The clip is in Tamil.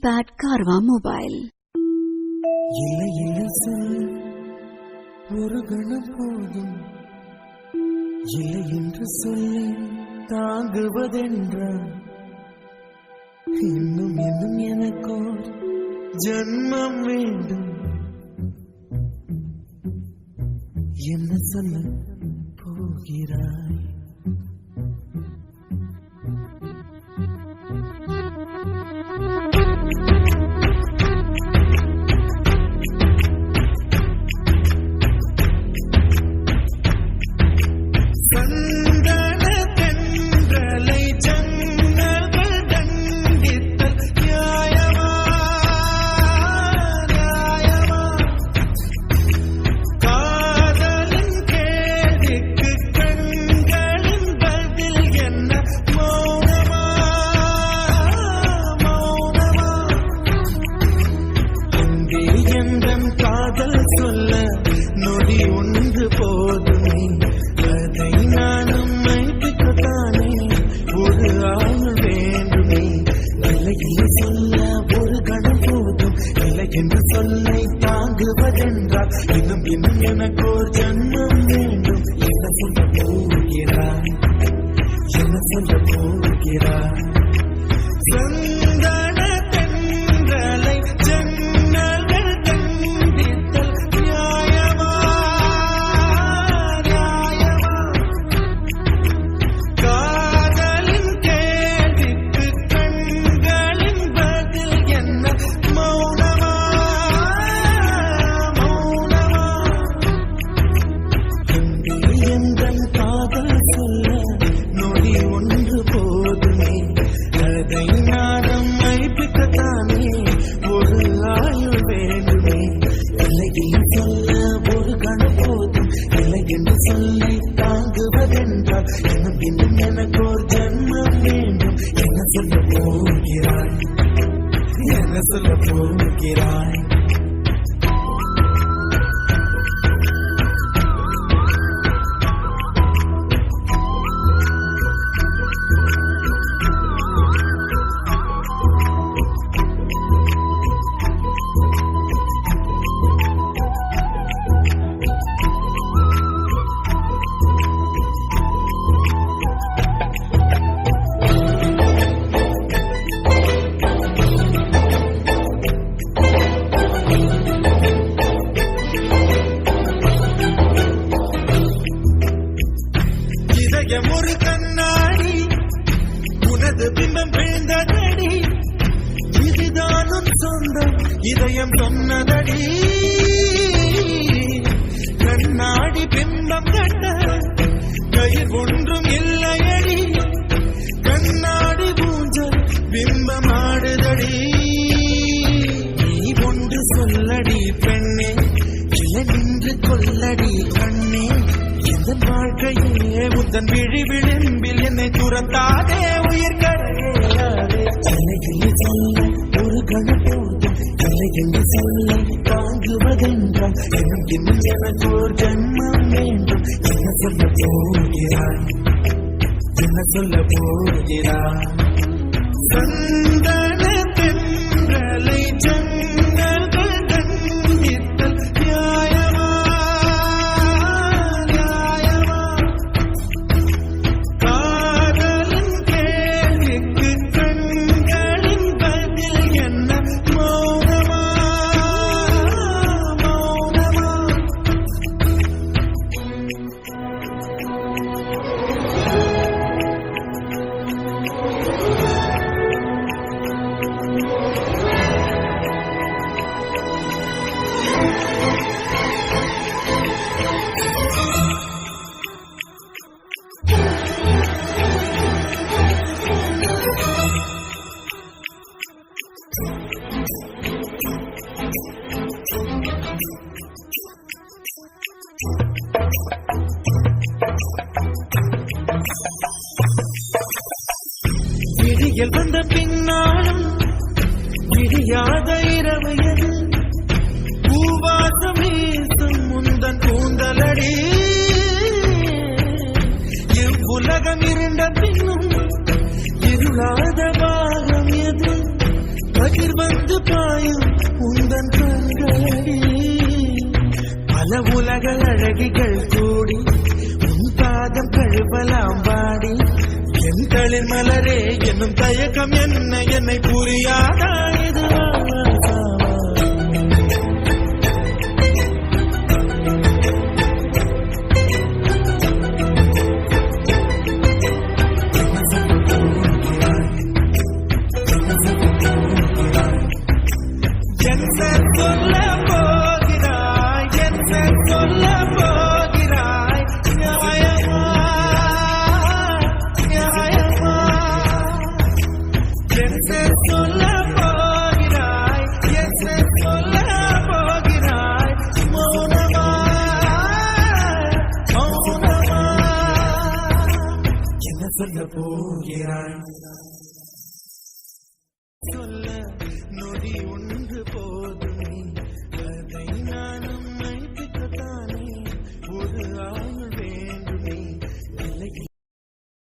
keypad Carvaan mobile. இல்லை இல்லை சொல் ஒரு கணம் போதும், இல்லை என்று சொல்லி தாங்குவதென்றால் இன்னும் இன்னும் எனக்கோர் ஜன்மம் வேண்டும். என்ன சொல்ல போகிறாய்? என்று சொல்லை தாங்குவதென்றால் இன்னும் இன்னும் எனக்கோர் ஜன்மம் வேண்டும். என்ன சொல்ல போகிறாய்? என்ன சொல்ல போகிறாய்? சந்தன தென்றலை ஜன்னல்கள் கண்டித்தல் நியாயமா நியாயமா? காதலின் கேள்விக்கு கண்களின் பதில் என்ன? மௌனமா மௌனமா? எங்கள் காதல் சொல்ல நொடி ஒன்று போதுமே, அதை நானும் மைப்பிக்கத்தானே ஒரு ஆயுள் வேண்டுமே. இல்லை இல்லை சொல்ல ஒரு கணம் போதும், இல்லை என்று சொல்லி தாங்குவதென்றால் இன்னும் இன்னும் எனக்கோர் ஜன்மம் வேண்டும். என்ன சொல்ல போகிறாய்? என்ன சொல்ல போகிறாய்? இதயம் ஒரு கண்ணாடி, உனது பிம்பம் விழுந்ததடி, இதுதானும் சொந்தம் இதயம் சொன்னதடி. கண்ணாடி பிம்பம் கட்ட கயிர் ஒன்றும் இல்லையடி, கண்ணாடி ஊஞ்சல் பிம்பம் ஆடுதடி. நீ ஒன்று சொல்லடி பெண்ணே, இல்லை நின்று கொல்லடி கண்ணே. என் வாழ்க்கையே உந்தன் விழி விளிம்பில் என்னை துறந்தாதே, உயிர் கரையாதே. இல்லை இல்லை சொல்ல ஒரு கணம் போதும், இல்லை என்று சொல்ல தாங்குவதென்றால் இன்னும் இன்னும் எனக்கு ஒரு ஜன்மம் வேண்டும். என்ன சொல்ல போகிறாய்? என்ன சொல்ல போகிறாய்? சந்தன தென்றலை ஜன்னல்கள் கண்டித்தல் நியாயமா நியாயமா? காதலின் கேள்விக்கு கண்களின் பதில் என்ன? மௌனமா மௌனமா? விடியல் வந்த பின்னாலும் விடியாத இரவு எது? பூவாசம் வீசும் முந்தன் கூந்தலடி. இவ்வுலகம் இருண்ட பின்னும் இருளாத பாகம் எது? கதிர் வந்து பாயும் உந்தன் கண்களடி பல உலக அழகிகள் கூடி உன் பாதம் கழுவலாம் வாடி என் தளிர் மலரே என்னும் தயக்கம் என்ன என்னை புரியாதா இது சொல்ல போகிறாய்